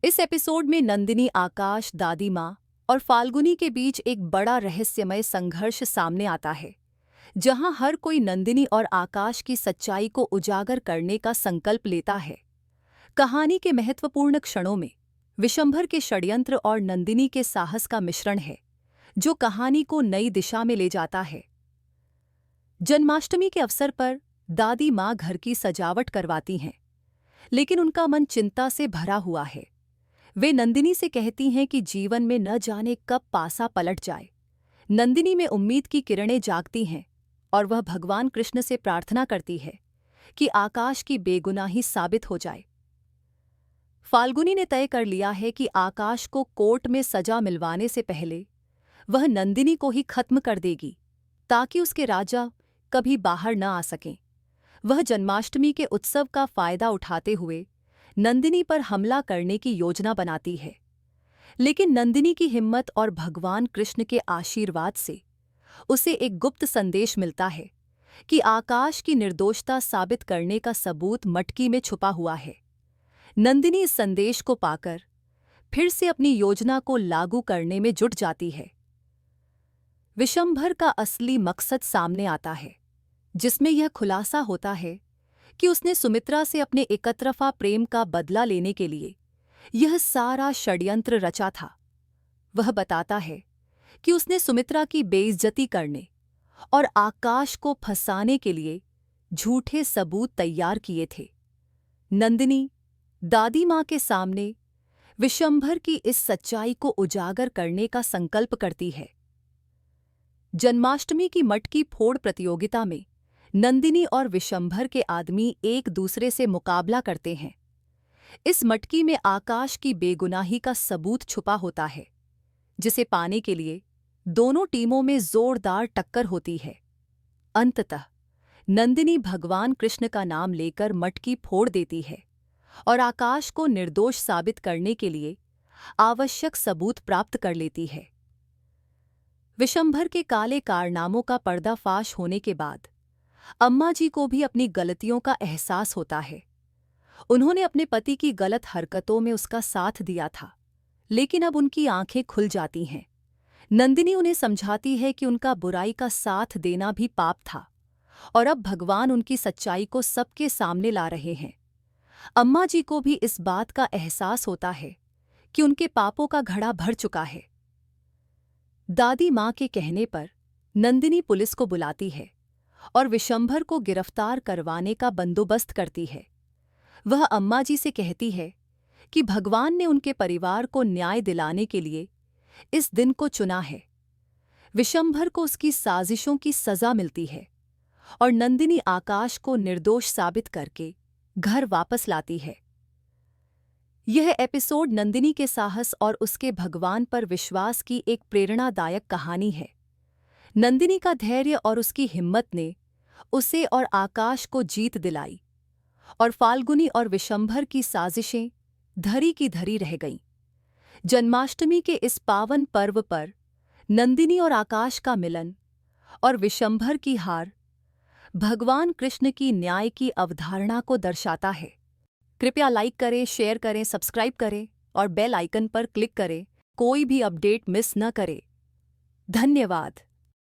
इस एपिसोड में नंदिनी, आकाश, दादी माँ और फाल्गुनी के बीच एक बड़ा रहस्यमय संघर्ष सामने आता है, जहां हर कोई नंदिनी और आकाश की सच्चाई को उजागर करने का संकल्प लेता है। कहानी के महत्वपूर्ण क्षणों में विशंभर के षड्यंत्र और नंदिनी के साहस का मिश्रण है, जो कहानी को नई दिशा में ले जाता है। जन्माष्टमी के अवसर पर दादी माँ घर की सजावट करवाती हैं, लेकिन उनका मन चिंता से भरा हुआ है। वे नंदिनी से कहती हैं कि जीवन में न जाने कब पासा पलट जाए। नंदिनी में उम्मीद की किरणें जागती हैं और वह भगवान कृष्ण से प्रार्थना करती है कि आकाश की बेगुनाही साबित हो जाए। फाल्गुनी ने तय कर लिया है कि आकाश को कोर्ट में सजा मिलवाने से पहले वह नंदिनी को ही खत्म कर देगी, ताकि उसके राजा कभी बाहर न आ सकें। वह जन्माष्टमी के उत्सव का फायदा उठाते हुए नंदिनी पर हमला करने की योजना बनाती है, लेकिन नंदिनी की हिम्मत और भगवान कृष्ण के आशीर्वाद से उसे एक गुप्त संदेश मिलता है कि आकाश की निर्दोषता साबित करने का सबूत मटकी में छुपा हुआ है। नंदिनी इस संदेश को पाकर फिर से अपनी योजना को लागू करने में जुट जाती है। विशंभर का असली मकसद सामने आता है, जिसमें यह खुलासा होता है कि उसने सुमित्रा से अपने एकतरफा प्रेम का बदला लेने के लिए यह सारा षड्यंत्र रचा था। वह बताता है कि उसने सुमित्रा की बेइज्जती करने और आकाश को फंसाने के लिए झूठे सबूत तैयार किए थे। नंदिनी दादी माँ के सामने विशंभर की इस सच्चाई को उजागर करने का संकल्प करती है। जन्माष्टमी की मटकी फोड़ प्रतियोगिता में नंदिनी और विशंभर के आदमी एक दूसरे से मुकाबला करते हैं। इस मटकी में आकाश की बेगुनाही का सबूत छुपा होता है, जिसे पाने के लिए दोनों टीमों में जोरदार टक्कर होती है। अंततः नंदिनी भगवान कृष्ण का नाम लेकर मटकी फोड़ देती है और आकाश को निर्दोष साबित करने के लिए आवश्यक सबूत प्राप्त कर लेती है। विशंभर के काले कारनामों का पर्दाफाश होने के बाद अम्मा जी को भी अपनी गलतियों का एहसास होता है। उन्होंने अपने पति की गलत हरकतों में उसका साथ दिया था, लेकिन अब उनकी आंखें खुल जाती हैं। नंदिनी उन्हें समझाती है कि उनका बुराई का साथ देना भी पाप था और अब भगवान उनकी सच्चाई को सबके सामने ला रहे हैं। अम्मा जी को भी इस बात का एहसास होता है कि उनके पापों का घड़ा भर चुका है। दादी माँ के कहने पर नंदिनी पुलिस को बुलाती है और विशंभर को गिरफ्तार करवाने का बंदोबस्त करती है। वह अम्मा जी से कहती है कि भगवान ने उनके परिवार को न्याय दिलाने के लिए इस दिन को चुना है। विशंभर को उसकी साजिशों की सजा मिलती है और नंदिनी आकाश को निर्दोष साबित करके घर वापस लाती है। यह एपिसोड नंदिनी के साहस और उसके भगवान पर विश्वास की एक प्रेरणादायक कहानी है। नंदिनी का धैर्य और उसकी हिम्मत ने उसे और आकाश को जीत दिलाई, और फाल्गुनी और विशंभर की साजिशें धरी की धरी रह गईं। जन्माष्टमी के इस पावन पर्व पर नंदिनी और आकाश का मिलन और विशंभर की हार भगवान कृष्ण की न्याय की अवधारणा को दर्शाता है। कृपया लाइक करें, शेयर करें, सब्सक्राइब करें और बेल आइकन पर क्लिक करें, कोई भी अपडेट मिस न करें। धन्यवाद।